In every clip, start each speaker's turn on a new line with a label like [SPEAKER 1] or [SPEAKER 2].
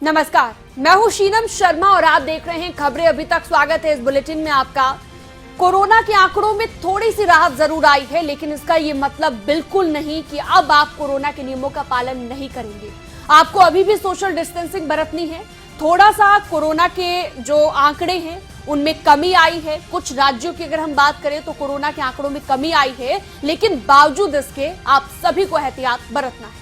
[SPEAKER 1] नमस्कार, मैं हूं शीनम शर्मा और आप देख रहे हैं खबरें अभी तक। स्वागत है इस बुलेटिन में आपका। कोरोना के आंकड़ों में थोड़ी सी राहत जरूर आई है, लेकिन इसका ये मतलब बिल्कुल नहीं कि अब आप कोरोना के नियमों का पालन नहीं करेंगे। आपको अभी भी सोशल डिस्टेंसिंग बरतनी है। थोड़ा सा कोरोना के जो आंकड़े हैं उनमें कमी आई है। कुछ राज्यों की अगर हम बात करें तो कोरोना के आंकड़ों में कमी आई है, लेकिन बावजूद इसके आप सभी को एहतियात बरतना है।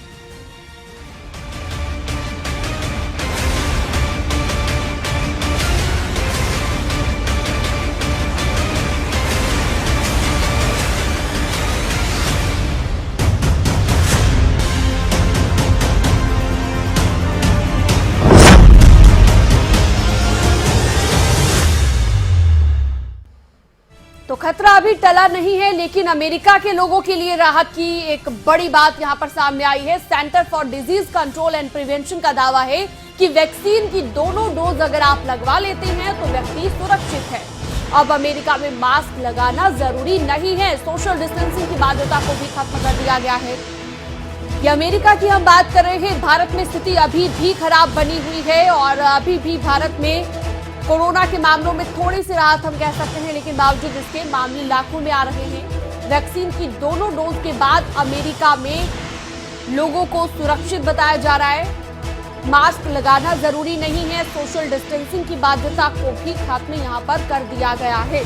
[SPEAKER 1] तो खतरा अभी टला नहीं है, लेकिन अमेरिका के लोगों के लिए राहत की एक बड़ी बात यहां पर सामने आई है। Centre for disease control and prevention का दावा है कि वैक्सीन की दोनों डोज अगर आप लगवा लेते हैं तो व्यक्ति सुरक्षित है। अब अमेरिका में मास्क लगाना जरूरी नहीं है। सोशल डिस्टेंसिंग की बाध्यता को भी खत्म कर दिया गया है। ये अमेरिका की हम बात कर रहे हैं। भारत में स्थिति अभी भी खराब बनी हुई है और अभी भी भारत में कोरोना के मामलों में थोड़ी सी राहत हम कह सकते हैं, लेकिन बावजूद इसके मामले लाखों में आ रहे हैं। वैक्सीन की दोनों डोज के बाद अमेरिका में लोगों को सुरक्षित बताया जा रहा है। मास्क लगाना जरूरी नहीं है। सोशल डिस्टेंसिंग की बाध्यता को भी खत्म यहां पर कर दिया गया है।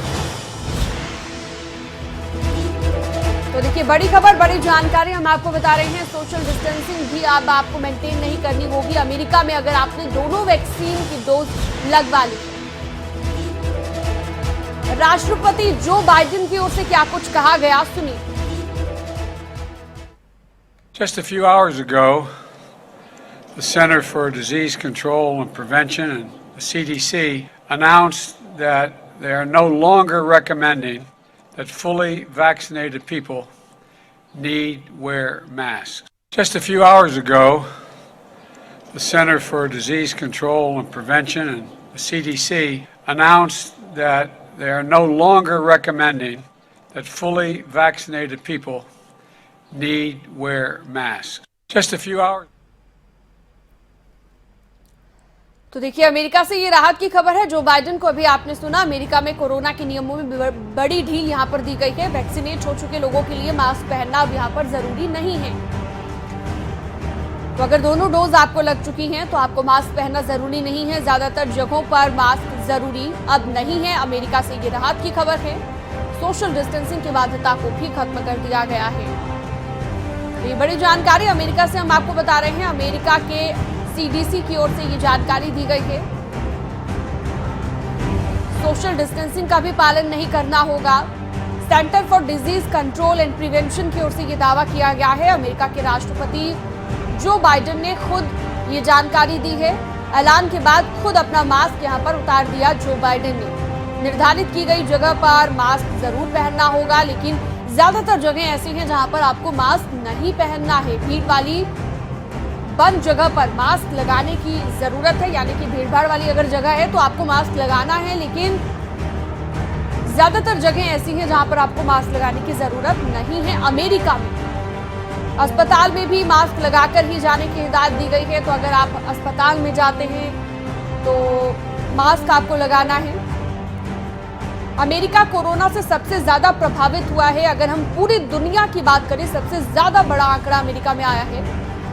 [SPEAKER 1] तो देखिए, बड़ी खबर, बड़ी जानकारी हम आपको बता रहे हैं। सोशल डिस्टेंसिंग भी अब आपको मेंटेन नहीं करनी होगी। अमेरिका में अगर आपने दोनों वैक्सीन की डोज लगवा ली। राष्ट्रपति जो बाइडेन की ओर से क्या कुछ कहा गया, सुनिए।
[SPEAKER 2] Just a few hours ago, the Center for Disease Control and Prevention and the CDC announced that they are no longer recommending that fully vaccinated people need wear masks. Just a few hours ago, the Center for Disease Control and Prevention and the CDC announced that they are no longer recommending that fully vaccinated people need wear masks. Just a few hours.
[SPEAKER 1] तो देखिए, America से ये राहत की खबर है। Joe Biden को अभी आपने सुना। अमेरिका में कोरोना के नियमों में बड़ी ढील यहां पर दी गई है। वैक्सीनेट हो चुके लोगों के लिए मास्क पहनना अब यहां पर जरूरी नहीं है। तो अगर दोनों डोज आपको लग चुकी हैं तो आपको मास्क पहनना जरूरी नहीं है। ज्यादातर जगहों पर मास्क जरूरी अब नहीं है। अमेरिका से ये राहत की खबर है। सोशल डिस्टेंसिंग की बाध्यता को भी खत्म कर दिया गया है। तो ये बड़ी जानकारी अमेरिका से हम आपको बता रहे हैं। अमेरिका के सीडीसी की ओर से ये जानकारी दी गई है। सोशल डिस्टेंसिंग का भी पालन नहीं करना होगा। Centre for disease control and prevention की ओर से ये दावा किया गया है। अमेरिका के राष्ट्रपति जो बाइडेन ने खुद ये जानकारी दी है। ऐलान के बाद खुद अपना मास्क यहां पर उतार दिया जो बाइडेन ने। निर्धारित की गई जगह पर मास्क जरूर पहनना होगा, लेकिन ज्यादातर जगह ऐसी हैं जहां पर आपको मास्क नहीं पहनना है। भीड़ वाली बंद जगह पर मास्क लगाने की जरूरत है, यानी कि भीड़ भाड़ वाली अगर जगह है तो आपको मास्क लगाना है, लेकिन ज्यादातर जगह ऐसी हैं जहां पर आपको मास्क लगाने की जरूरत नहीं है। अमेरिका में अस्पताल में भी मास्क लगाकर ही जाने की हिदायत दी गई है। तो अगर आप अस्पताल में जाते हैं तो मास्क आपको लगाना है। अमेरिका कोरोना से सबसे ज्यादा प्रभावित हुआ है। अगर हम पूरी दुनिया की बात करें, सबसे ज्यादा बड़ा आंकड़ा अमेरिका में आया है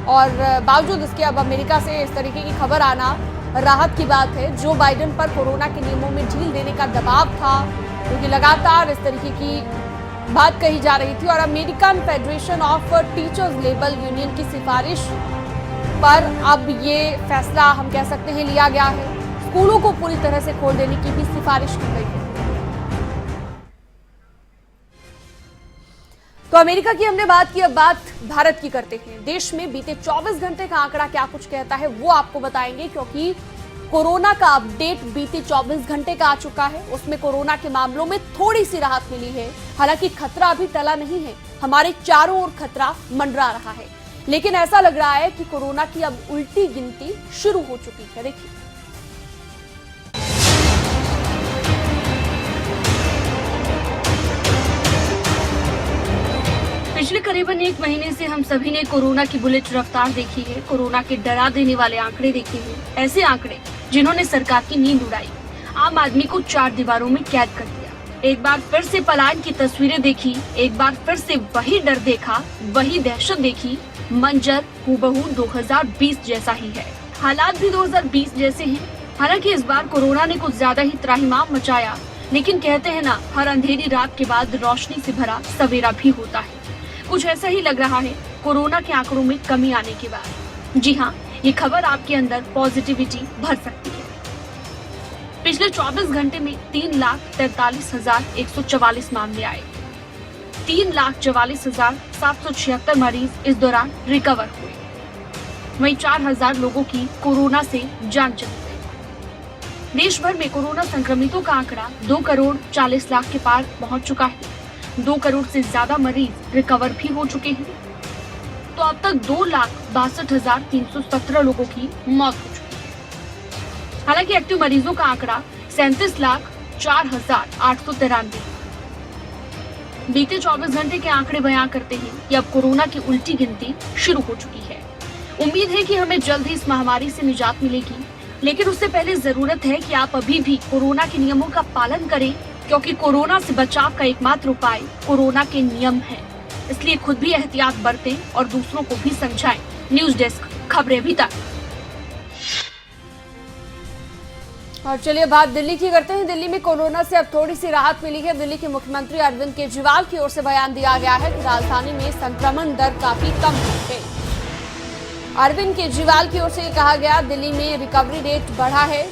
[SPEAKER 1] और बावजूद इसके अब अमेरिका से इस तरीके की खबर आना राहत की बात है। जो बाइडेन पर कोरोना के नियमों में ढील देने का दबाव था, क्योंकि लगातार इस तरीके की बात कही जा रही थी और American federation of teachers labour union की सिफारिश पर अब ये फैसला हम कह सकते हैं लिया गया है। स्कूलों को पूरी तरह से खोल देने की भी सिफारिश की गई है। तो अमेरिका की हमने बात की, अब बात भारत की करते हैं। देश में बीते 24 घंटे का आंकड़ा क्या कुछ कहता है वो आपको बताएंगे, क्योंकि कोरोना का अपडेट बीते 24 घंटे का आ चुका है। उसमें कोरोना के मामलों में थोड़ी सी राहत मिली है। हालांकि खतरा अभी टला नहीं है। हमारे चारों ओर खतरा मंडरा रहा है, लेकिन ऐसा लग रहा है कि कोरोना की अब उल्टी गिनती शुरू हो चुकी है। देखिए,
[SPEAKER 3] पिछले करीबन 1 महीने से हम सभी ने कोरोना की बुलेट रफ्तार देखी है, कोरोना के डरा देने वाले आंकड़े देखे हैं, ऐसे आंकड़े जिन्होंने सरकार की नींद उड़ाई, आम आदमी को 4 दीवारों में कैद कर दिया। एक बार फिर से पलायन की तस्वीरें देखी, एक बार फिर से वही डर देखा, वही दहशत देखी। मंजर हूबहू 2020 जैसा ही है, हालात भी 2020 जैसे हैं। हालांकि इस बार कोरोना ने कुछ ज्यादा ही त्राहिमाम मचाया, लेकिन कहते हैं ना, हर अंधेरी रात के बाद रोशनी से भरा सवेरा भी होता है। कुछ ऐसा ही लग रहा है कोरोना के आंकड़ों में कमी आने के बाद। जी हाँ, ये खबर आपके अंदर पॉजिटिविटी भर सकती है। पिछले 24 घंटे में 3,43,144 मामले आए, 3,44,776 मरीज इस दौरान रिकवर हुए। वहीं 4,000 लोगों की कोरोना से जान चली गई। देश भर में कोरोना संक्रमितों का आंकड़ा 2,40,00,000 के पार पहुंच चुका है। 2 करोड़ से ज्यादा मरीज रिकवर भी हो चुके हैं। तो अब तक 2,62,317 लोगों की मौत हो चुकी है। हालांकि एक्टिव मरीजों का आंकड़ा 37,04,893। बीते 24 घंटे के आंकड़े बयां करते हैं कि अब कोरोना की उल्टी गिनती शुरू हो चुकी है। उम्मीद है कि हमें जल्द ही इस महामारी से निजात मिलेगी, लेकिन उससे पहले जरूरत है कि आप अभी भी कोरोना के नियमों का पालन करें, क्योंकि कोरोना से बचाव का एकमात्र उपाय कोरोना के नियम है। इसलिए खुद भी एहतियात बरतें और दूसरों को भी समझाएं। न्यूज डेस्क, खबरें अभी तक।
[SPEAKER 1] और चलिए बात दिल्ली की करते हैं। दिल्ली में कोरोना से अब थोड़ी सी राहत मिली है। दिल्ली के मुख्यमंत्री अरविंद केजरीवाल की ओर से बयान दिया गया है कि राजधानी में संक्रमण दर काफी कम हो गई। अरविंद केजरीवाल की ओर से ये कहा गया, दिल्ली में रिकवरी रेट बढ़ा है,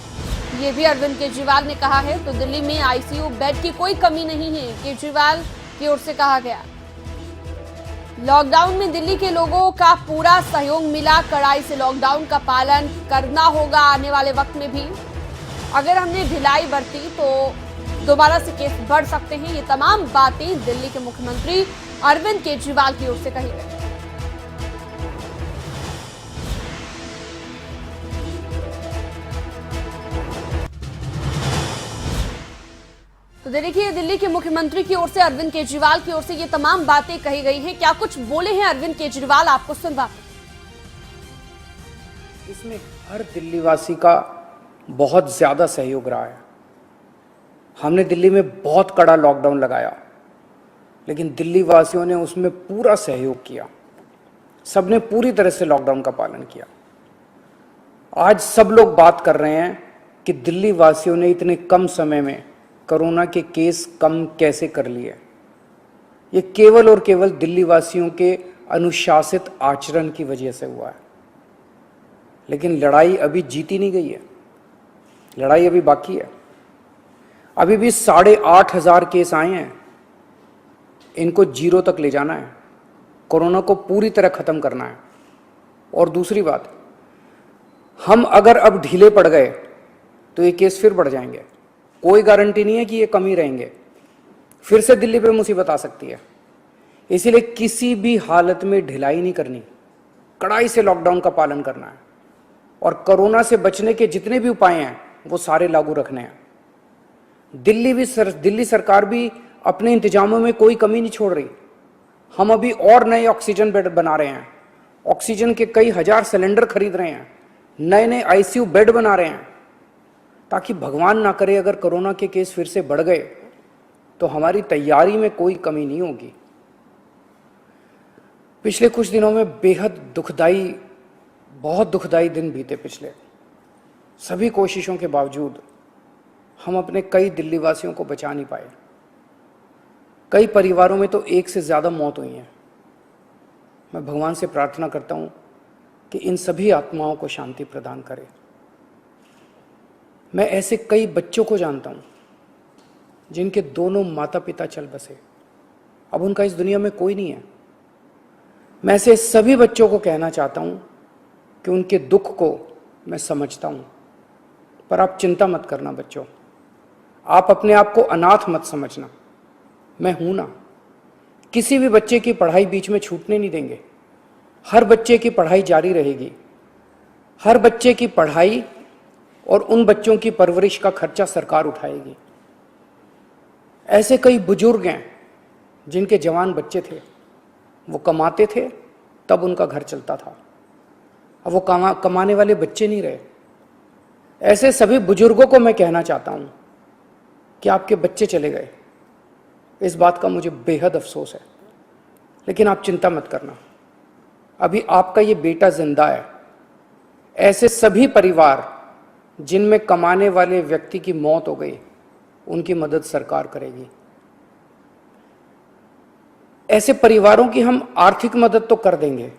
[SPEAKER 1] ये भी अरविंद केजरीवाल ने कहा है। तो दिल्ली में आईसीयू बेड की कोई कमी नहीं है, केजरीवाल की ओर से कहा गया। लॉकडाउन में दिल्ली के लोगों का पूरा सहयोग मिला, कड़ाई से लॉकडाउन का पालन करना होगा आने वाले वक्त में भी। अगर हमने ढिलाई बरती तो दोबारा से केस बढ़ सकते हैं। ये तमाम बातें दिल्ली के मुख्यमंत्री अरविंद केजरीवाल की ओर से कही गई। तो देखिए, दिल्ली के मुख्यमंत्री की ओर से अरविंद केजरीवाल की ओर से ये तमाम बातें कही गई हैं। क्या कुछ बोले हैं अरविंद केजरीवाल, आपको सुनवा।
[SPEAKER 4] इसमें हर दिल्ली वासी का बहुत ज़्यादा सहयोग रहा है। हमने दिल्ली में बहुत कड़ा लॉकडाउन लगाया, लेकिन दिल्ली वासियों ने उसमें पूरा सहयोग किया। सबने पूरी तरह से लॉकडाउन का पालन किया। आज सब लोग बात कर रहे हैं कि दिल्ली वासियों ने इतने कम समय में कोरोना के केस कम कैसे कर लिए। ये केवल और केवल दिल्ली वासियों के अनुशासित आचरण की वजह से हुआ है। लेकिन लड़ाई अभी जीती नहीं गई है, लड़ाई अभी बाकी है। अभी भी 8,500 केस आए हैं, इनको 0 तक ले जाना है, कोरोना को पूरी तरह खत्म करना है। और दूसरी बात, हम अगर अब ढीले पड़ गए तो ये केस फिर बढ़ जाएंगे। कोई गारंटी नहीं है कि ये कम ही रहेंगे, फिर से दिल्ली पे मुसीबत आ सकती है। इसीलिए किसी भी हालत में ढिलाई नहीं करनी, कड़ाई से लॉकडाउन का पालन करना है और कोरोना से बचने के जितने भी उपाय हैं वो सारे लागू रखने हैं। दिल्ली सरकार भी अपने इंतजामों में कोई कमी नहीं छोड़ रही। हम अभी और नए ऑक्सीजन बेड बना रहे हैं, ऑक्सीजन के कई हजार सिलेंडर खरीद रहे हैं, नए नए आईसीयू बेड बना रहे हैं, ताकि भगवान ना करे अगर कोरोना के केस फिर से बढ़ गए तो हमारी तैयारी में कोई कमी नहीं होगी। पिछले कुछ दिनों में बेहद दुखदाई, बहुत दुखदाई दिन बीते। पिछले सभी कोशिशों के बावजूद हम अपने कई दिल्ली वासियों को बचा नहीं पाए। कई परिवारों में तो 1 से ज़्यादा मौत हुई हैं। मैं भगवान से प्रार्थना करता हूँ कि इन सभी आत्माओं को शांति प्रदान करे। मैं ऐसे कई बच्चों को जानता हूँ जिनके दोनों माता पिता चल बसे, अब उनका इस दुनिया में कोई नहीं है। मैं ऐसे सभी बच्चों को कहना चाहता हूँ कि उनके दुख को मैं समझता हूँ, पर आप चिंता मत करना बच्चों, आप अपने आप को अनाथ मत समझना। मैं हूं ना, किसी भी बच्चे की पढ़ाई बीच में छूटने नहीं देंगे। हर बच्चे की पढ़ाई जारी रहेगी। हर बच्चे की पढ़ाई और उन बच्चों की परवरिश का खर्चा सरकार उठाएगी। ऐसे कई बुजुर्ग हैं जिनके जवान बच्चे थे, वो कमाते थे तब उनका घर चलता था। अब वो कमाने वाले बच्चे नहीं रहे। ऐसे सभी बुजुर्गों को मैं कहना चाहता हूँ कि आपके बच्चे चले गए, इस बात का मुझे बेहद अफसोस है, लेकिन आप चिंता मत करना, अभी आपका ये बेटा जिंदा है। ऐसे सभी परिवार जिनमें कमाने वाले व्यक्ति की मौत हो गई, उनकी मदद सरकार करेगी। ऐसे परिवारों की हम आर्थिक मदद तो कर देंगे,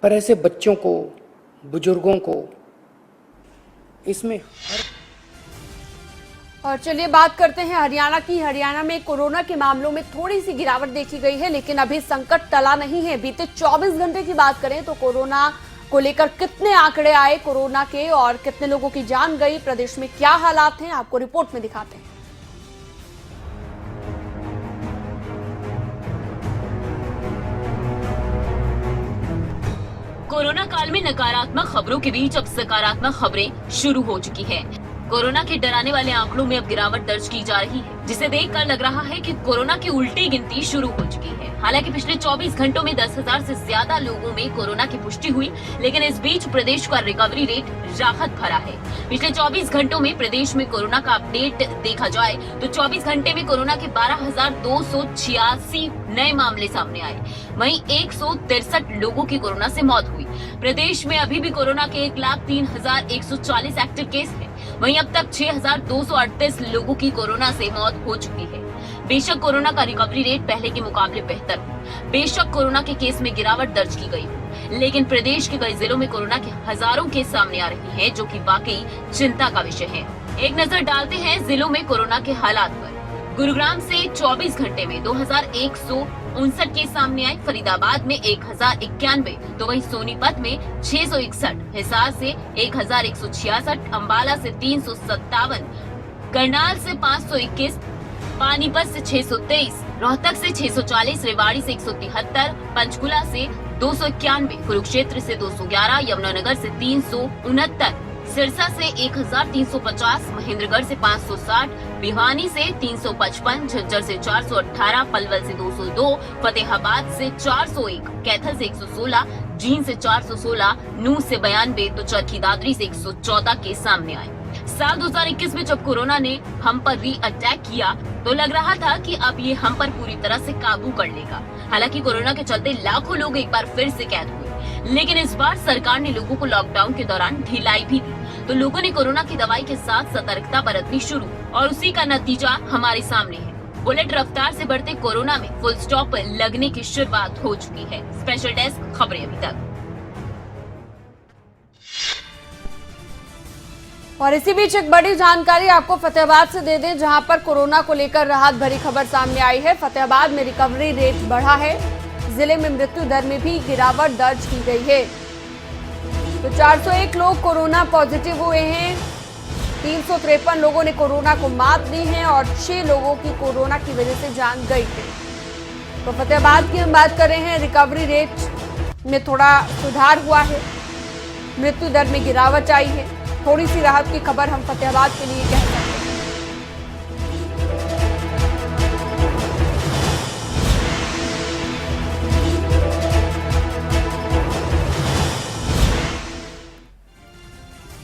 [SPEAKER 4] पर ऐसे बच्चों को, बुजुर्गों को इसमें
[SPEAKER 1] और चलिए बात करते हैं हरियाणा की। हरियाणा में कोरोना के मामलों में थोड़ी सी गिरावट देखी गई है, लेकिन अभी संकट टला नहीं है। बीते 24 घंटे की बात करें तो कोरोना को लेकर कितने आंकड़े आए कोरोना के और कितने लोगों की जान गई, प्रदेश में क्या हालात हैं, आपको रिपोर्ट में दिखाते हैं।
[SPEAKER 5] कोरोना काल में नकारात्मक खबरों के बीच अब सकारात्मक खबरें शुरू हो चुकी है। कोरोना के डराने वाले आंकड़ों में अब गिरावट दर्ज की जा रही है, जिसे देखकर लग रहा है कि कोरोना की उल्टी गिनती शुरू हो चुकी है। हालांकि पिछले 24 घंटों में 10,000 से ज्यादा लोगों में कोरोना की पुष्टि हुई, लेकिन इस बीच प्रदेश का रिकवरी रेट राहत भरा है। पिछले 24 घंटों में प्रदेश में कोरोना का अपडेट देखा जाए तो 24 घंटे में कोरोना के 12,286 नए मामले सामने आए। वहीं 163 लोगों की कोरोना से मौत हुई। प्रदेश में अभी भी कोरोना के 1,03,140 एक्टिव केस है। वहीं अब तक 6,238 लोगों की कोरोना से मौत हो चुकी है। बेशक कोरोना का रिकवरी रेट पहले के मुकाबले बेहतर हो, बेशक कोरोना के केस में गिरावट दर्ज की गई हो, लेकिन प्रदेश के कई जिलों में कोरोना के हजारों केस सामने आ रहे हैं, जो कि वाकई चिंता का विषय है। एक नजर डालते हैं जिलों में कोरोना के हालात पर। गुरुग्राम से 24 घंटे में 2,159 केस सामने आए, फरीदाबाद में 1,091, तो वहीं सोनीपत में 661, हिसार से 1,166, अंबाला से 357, करनाल से 521, पानीपत से 623, रोहतक से 640, रेवाड़ी से 173, पंचकुला से 291, कुरुक्षेत्र से 211, यमुनानगर से 369, सिरसा से 1,350, महेंद्रगढ़ से 560, भिवानी से 355, झज्जर से 418, पलवल से 202, फतेहाबाद से 401, कैथल से 116, जींद से 416, नूह से 92, तो चरखी दादरी से 114 केस सामने आए। साल 2021 में जब कोरोना ने हम पर री अटैक किया तो लग रहा था कि अब ये हम पर पूरी तरह से काबू कर लेगा। हालांकि कोरोना के चलते लाखों लोग एक बार फिर से कैद हुए, लेकिन इस बार सरकार ने लोगों को लॉकडाउन के दौरान ढिलाई भी दी, तो लोगों ने कोरोना की दवाई के साथ सतर्कता बरतनी शुरू, और उसी का नतीजा हमारे सामने है। बुलेट रफ्तार से बढ़ते कोरोना में फुल स्टॉप लगने की शुरुआत हो चुकी है। स्पेशल डेस्क खबरें अभी तक।
[SPEAKER 1] और इसी बीच एक बड़ी जानकारी आपको फतेहाबाद से दे दें, जहां पर कोरोना को लेकर राहत भरी खबर सामने आई है। फतेहाबाद में रिकवरी रेट बढ़ा है, जिले में मृत्यु दर में भी गिरावट दर्ज की गई है। तो 401 लोग कोरोना पॉजिटिव हुए हैं, 353 लोगों ने कोरोना को मात दी है और 6 लोगों की कोरोना की वजह से जान गई है। तो फतेहाबाद की हम बात कर रहे हैं, रिकवरी रेट में थोड़ा सुधार हुआ है, मृत्यु दर में गिरावट आई है, थोड़ी सी राहत की खबर हम फतेहाबाद के लिए कह सकते हैं।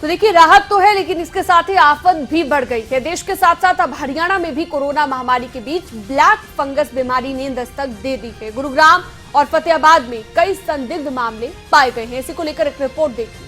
[SPEAKER 1] तो देखिए राहत तो है, लेकिन इसके साथ ही आफत भी बढ़ गई है। देश के साथ साथ अब हरियाणा में भी कोरोना महामारी के बीच ब्लैक फंगस बीमारी ने दस्तक दे दी है। गुरुग्राम और फतेहाबाद में कई संदिग्ध मामले पाए गए हैं। इसी को लेकर एक रिपोर्ट देखिए।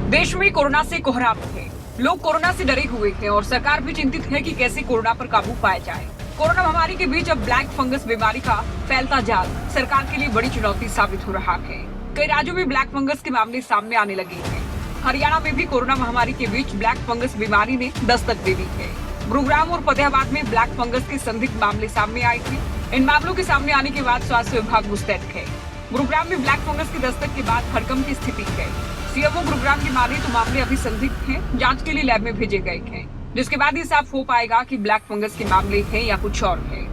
[SPEAKER 6] देश में कोरोना से कोहराम है, लोग कोरोना से डरे हुए हैं और सरकार भी चिंतित है कि कैसे कोरोना पर काबू पाया जाए। कोरोना महामारी के बीच अब ब्लैक फंगस बीमारी का फैलता जाल सरकार के लिए बड़ी चुनौती साबित हो रहा है। कई राज्यों में ब्लैक फंगस के मामले सामने आने लगे हैं। हरियाणा में भी कोरोना महामारी के बीच ब्लैक फंगस बीमारी ने दस्तक दे दी है। गुरुग्राम और फतेहाबाद में ब्लैक फंगस के संदिग्ध मामले सामने आए थे। इन मामलों के सामने आने के बाद स्वास्थ्य विभाग मुस्तैद है। गुरुग्राम में ब्लैक फंगस की दस्तक के बाद हड़कंप की स्थिति है। सीएमओ गुरुग्राम की माने तो मामले अभी संदिग्ध हैं, जांच के लिए लैब में भेजे गए हैं, जिसके बाद ये साफ हो पाएगा कि ब्लैक फंगस के मामले हैं या कुछ और है।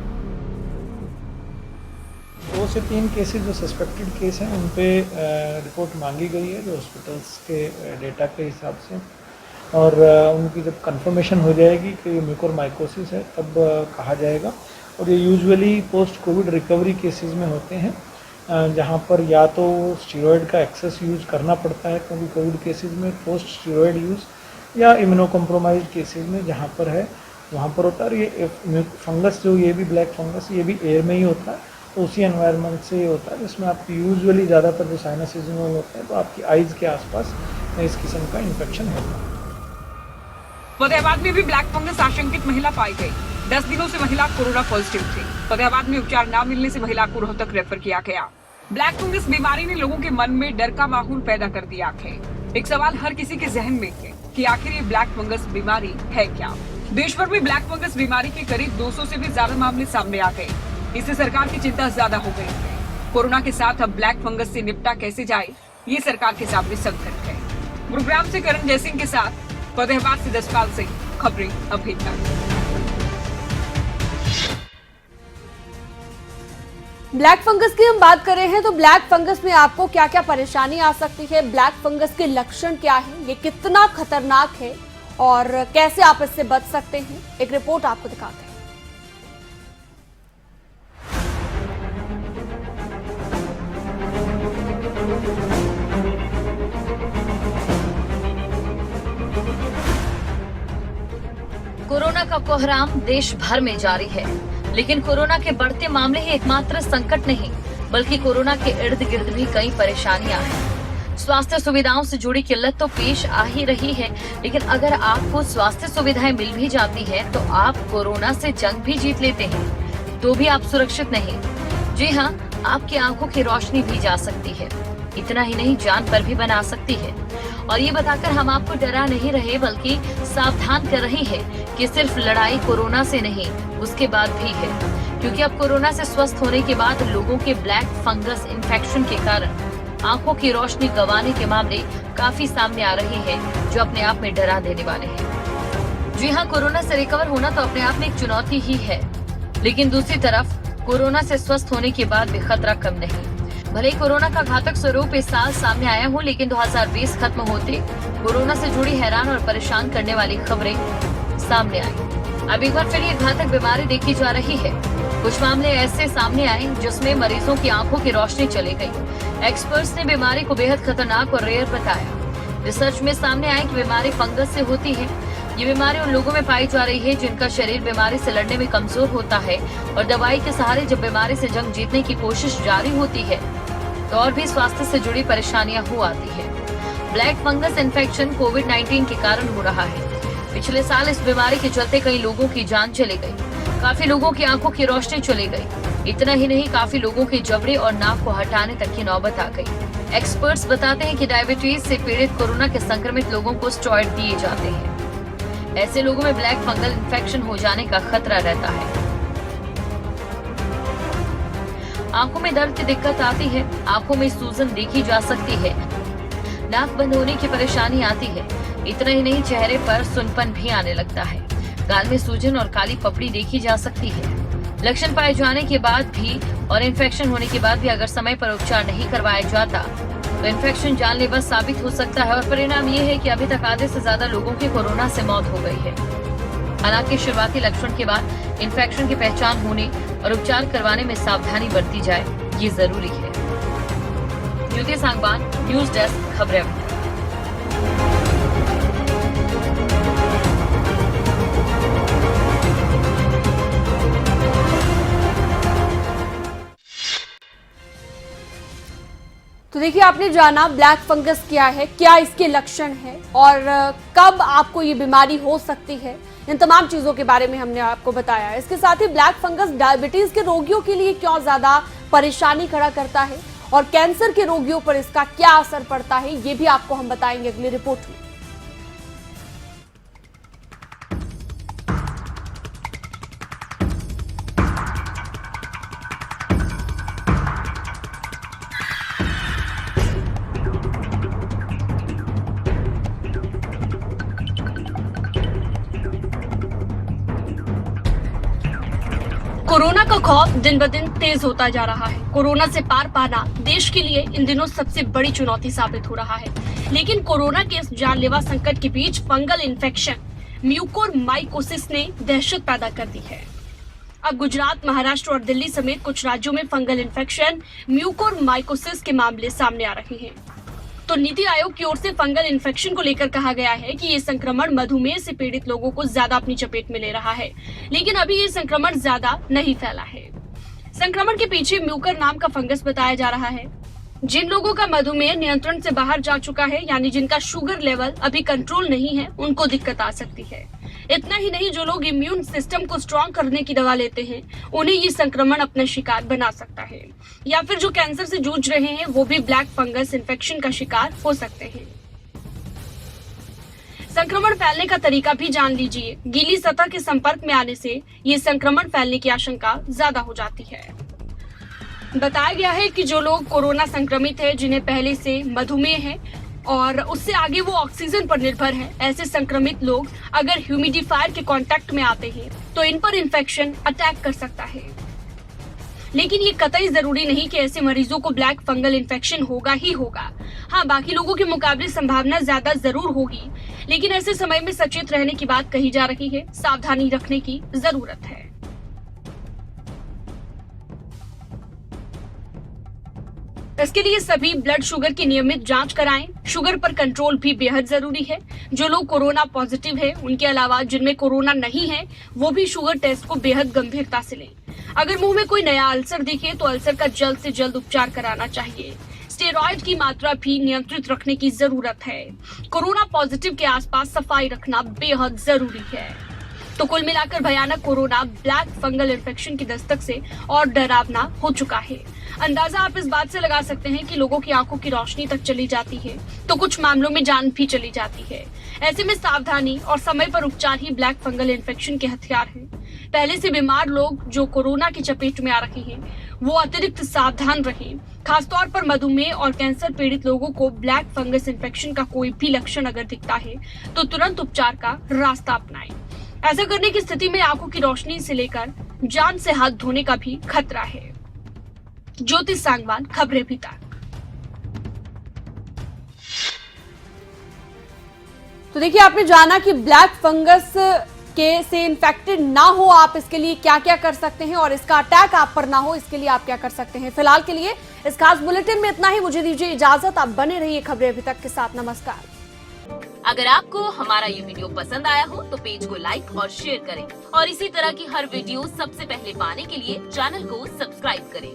[SPEAKER 7] 2 से 3 केसेस जो सस्पेक्टेड केस हैं उन पे रिपोर्ट मांगी गई है जो हॉस्पिटल्स के डेटा के हिसाब से, और उनकी जब कंफर्मेशन हो जाएगी कि ये म्यूकोरमाइकोसिस है तब कहा जाएगा। और ये usually post Covid recovery cases में होते हैं जहाँ पर या तो स्टीरॉयड का एक्सेस यूज़ करना पड़ता है क्योंकि कोविड केसेस में पोस्ट स्टीरॉयड यूज़, या इम्यूनोकम्प्रोमाइज्ड केसेस में जहाँ पर है वहाँ पर होता है। और ये फंगस जो ये भी ब्लैक फंगस ये भी एयर में ही होता है, तो उसी एनवायरनमेंट से ये होता है जिसमें आपकी यूजुअली ज़्यादातर जो साइनस सीजनल होते हैं तो आपकी आइज़ के आसपास इस किस्म का इन्फेक्शन होता है।
[SPEAKER 6] फतेहाबाद में भी ब्लैक फंगस आशंकित महिला पाई गई। 10 दिनों से महिला कोरोना पॉजिटिव थी। फतेहाबाद में उपचार न मिलने से महिला को रोहतक रेफर किया गया। ब्लैक फंगस बीमारी ने लोगों के मन में डर का माहौल पैदा कर दिया है। एक सवाल हर किसी के जहन में है कि आखिर ये ब्लैक फंगस बीमारी है क्या। देश भर में ब्लैक फंगस बीमारी के करीब 200 से भी ज्यादा मामले सामने आ गए। इससे सरकार की चिंता ज्यादा हो गई है। कोरोना के साथ अब ब्लैक फंगस से निपटा कैसे जाए, ये सरकार के सामने संकट है। गुरुग्राम से करण जयसिंह के साथ फतेहाबाद से जसपाल सिंह, खबरें अभी तक।
[SPEAKER 1] ब्लैक फंगस की हम बात कर रहे हैं तो ब्लैक फंगस में आपको क्या क्या परेशानी आ सकती है, ब्लैक फंगस के लक्षण क्या है, ये कितना खतरनाक है और कैसे आप इससे बच सकते हैं, एक रिपोर्ट आपको दिखाते हैं।
[SPEAKER 5] कोरोना का कोहराम देश भर में जारी है, लेकिन कोरोना के बढ़ते मामले ही एकमात्र संकट नहीं, बल्कि कोरोना के इर्द गिर्द भी कई परेशानियां हैं। स्वास्थ्य सुविधाओं से जुड़ी किल्लत तो पेश आ ही रही है, लेकिन अगर आपको स्वास्थ्य सुविधाएं मिल भी जाती हैं, तो आप कोरोना से जंग भी जीत लेते हैं, तो भी आप सुरक्षित नहीं। जी हाँ, आपकी आंखों की रोशनी भी जा सकती है, इतना ही नहीं जान पर भी बना सकती है। और ये बताकर हम आपको डरा नहीं रहे, बल्कि सावधान कर रहे हैं कि सिर्फ लड़ाई कोरोना से नहीं, उसके बाद भी है, क्योंकि अब कोरोना से स्वस्थ होने के बाद लोगों के ब्लैक फंगस इन्फेक्शन के कारण आंखों की रोशनी गंवाने के मामले काफी सामने आ रहे हैं, जो अपने आप में डरा देने वाले हैं। जी हाँ, कोरोना से रिकवर होना तो अपने आप में एक चुनौती ही है, लेकिन दूसरी तरफ कोरोना से स्वस्थ होने के बाद भी खतरा कम नहीं। भले ही कोरोना का घातक स्वरूप इस साल सामने आया हो, लेकिन 2020 खत्म होते कोरोना से जुड़ी हैरान और परेशान करने वाली खबरें सामने आई। अब एक बार फिर ये घातक बीमारी देखी जा रही है। कुछ मामले ऐसे सामने आए जिसमें मरीजों की आंखों की रोशनी चली गई। एक्सपर्ट्स ने बीमारी को बेहद खतरनाक और रेयर बताया। रिसर्च में सामने आया कि बीमारी फंगस से होती है। ये बीमारी उन लोगों में पाई जा रही है जिनका शरीर बीमारी से लड़ने में कमजोर होता है, और दवाई के सहारे जब बीमारी से जंग जीतने की कोशिश जारी होती है तो और भी स्वास्थ्य से जुड़ी परेशानियां हो आती है। ब्लैक फंगस इन्फेक्शन कोविड-19 के कारण हो रहा है। पिछले साल इस बीमारी के चलते कई लोगों की जान चली गई, काफी लोगों की आंखों की रोशनी चली गई। इतना ही नहीं, काफी लोगों के जबड़े और नाक को हटाने तक की नौबत आ गई। एक्सपर्ट्स बताते हैं कि डायबिटीज से पीड़ित कोरोना के संक्रमित लोगों को स्टेरॉइड दिए जाते हैं। ऐसे लोगों में ब्लैक फंगल इन्फेक्शन हो जाने का खतरा रहता है। आंखों में दर्द की दिक्कत आती है, आंखों में सूजन देखी जा सकती है, नाक बंद होने की परेशानी आती है। इतना ही नहीं, चेहरे पर सुनपन भी आने लगता है, गाल में सूजन और काली पपड़ी देखी जा सकती है। लक्षण पाए जाने के बाद भी और इन्फेक्शन होने के बाद भी अगर समय पर उपचार नहीं करवाया जाता तो इन्फेक्शन जानलेवा साबित हो सकता है, और परिणाम ये है कि अभी तक आधे से ज्यादा लोगों की कोरोना से मौत हो गई है। हालांकि शुरुआती लक्षण के बाद इन्फेक्शन की पहचान होने और उपचार करवाने में सावधानी बरती जाए, ये जरूरी है। ज्योति सांगवान, न्यूज डेस्क, खबरें।
[SPEAKER 1] तो देखिए, आपने जाना ब्लैक फंगस क्या है, क्या इसके लक्षण हैं और कब आपको ये बीमारी हो सकती है। इन तमाम चीजों के बारे में हमने आपको बताया। इसके साथ ही ब्लैक फंगस डायबिटीज के रोगियों के लिए क्यों ज्यादा परेशानी खड़ा करता है और कैंसर के रोगियों पर इसका क्या असर पड़ता है, ये भी आपको हम बताएंगे अगली रिपोर्ट में।
[SPEAKER 3] कोरोना का खौफ दिन ब दिन तेज होता जा रहा है। कोरोना से पार पाना देश के लिए इन दिनों सबसे बड़ी चुनौती साबित हो रहा है। लेकिन कोरोना के इस जानलेवा संकट के बीच फंगल इन्फेक्शन म्यूकोरमाइकोसिस ने दहशत पैदा कर दी है। अब गुजरात, महाराष्ट्र और दिल्ली समेत कुछ राज्यों में फंगल इन्फेक्शन म्यूकोरमाइकोसिस के मामले सामने आ रहे हैं। तो नीति आयोग की ओर से फंगल इन्फेक्शन को लेकर कहा गया है कि ये संक्रमण मधुमेह से पीड़ित लोगों को ज्यादा अपनी चपेट में ले रहा है, लेकिन अभी ये संक्रमण ज्यादा नहीं फैला है। संक्रमण के पीछे म्यूकर नाम का फंगस बताया जा रहा है। जिन लोगों का मधुमेह नियंत्रण से बाहर जा चुका है, यानी जिनका शुगर लेवल अभी कंट्रोल नहीं है, उनको दिक्कत आ सकती है। इतना ही नहीं, जो लोग इम्यून सिस्टम को स्ट्रॉन्ग करने की दवा लेते हैं, उन्हें ये संक्रमण अपना शिकार बना सकता है। या फिर जो कैंसर से जूझ रहे हैं, वो भी ब्लैक फंगस इन्फेक्शन का शिकार हो सकते हैं। संक्रमण फैलने का तरीका भी जान लीजिए। गीली सतह के संपर्क में आने से ये संक्रमण फैलने की आशंका ज्यादा हो जाती है। बताया गया है कि जो लोग कोरोना संक्रमित है, जिन्हें पहले से मधुमेह है और उससे आगे वो ऑक्सीजन पर निर्भर है, ऐसे संक्रमित लोग अगर ह्यूमिडिफायर के कांटेक्ट में आते हैं तो इन पर इन्फेक्शन अटैक कर सकता है। लेकिन ये कतई जरूरी नहीं कि ऐसे मरीजों को ब्लैक फंगल इन्फेक्शन होगा ही होगा। हाँ, बाकी लोगों के मुकाबले संभावना ज्यादा जरूर होगी, लेकिन ऐसे समय में सचेत रहने की बात कही जा रही है। सावधानी रखने की जरूरत है। इसके लिए सभी ब्लड शुगर की नियमित जांच कराएं। शुगर पर कंट्रोल भी बेहद जरूरी है। जो लोग कोरोना पॉजिटिव है, उनके अलावा जिनमें कोरोना नहीं है, वो भी शुगर टेस्ट को बेहद गंभीरता से लें। अगर मुंह में कोई नया अल्सर दिखे तो अल्सर का जल्द से जल्द उपचार कराना चाहिए। स्टेरॉइड की मात्रा भी नियंत्रित रखने की जरूरत है। कोरोना पॉजिटिव के आसपास सफाई रखना बेहद जरूरी है। तो कुल मिलाकर भयानक कोरोना ब्लैक फंगल इन्फेक्शन की दस्तक से और डरावना हो चुका है। अंदाजा आप इस बात से लगा सकते हैं कि लोगों की आंखों की रोशनी तक चली जाती है, तो कुछ मामलों में जान भी चली जाती है। ऐसे में सावधानी और समय पर उपचार ही ब्लैक फंगल इन्फेक्शन के हथियार हैं। पहले से बीमार लोग जो कोरोना की चपेट में आ रहे हैं, वो अतिरिक्त सावधान रहें। खासतौर पर मधुमेह और कैंसर पीड़ित लोगों को ब्लैक फंगस इन्फेक्शन का कोई भी लक्षण अगर दिखता है तो तुरंत उपचार का रास्ता अपनाएं। ऐसा करने की स्थिति में आंखों की रोशनी से लेकर जान से हाथ धोने का भी खतरा है। ज्योति सांगवान, खबरें भी तक।
[SPEAKER 1] तो देखिए, आपने जाना कि ब्लैक फंगस के से इन्फेक्टेड ना हो आप, इसके लिए क्या क्या कर सकते हैं और इसका अटैक आप पर ना हो, इसके लिए आप क्या कर सकते हैं। फिलहाल के लिए इस खास बुलेटिन में इतना ही। मुझे दीजिए इजाजत। आप बने रहिए खबरें अभी तक के साथ। नमस्कार।
[SPEAKER 5] अगर आपको हमारा ये वीडियो पसंद आया हो तो पेज को लाइक और शेयर करें और इसी तरह की हर वीडियो सबसे पहले पाने के लिए चैनल को सब्सक्राइब करें।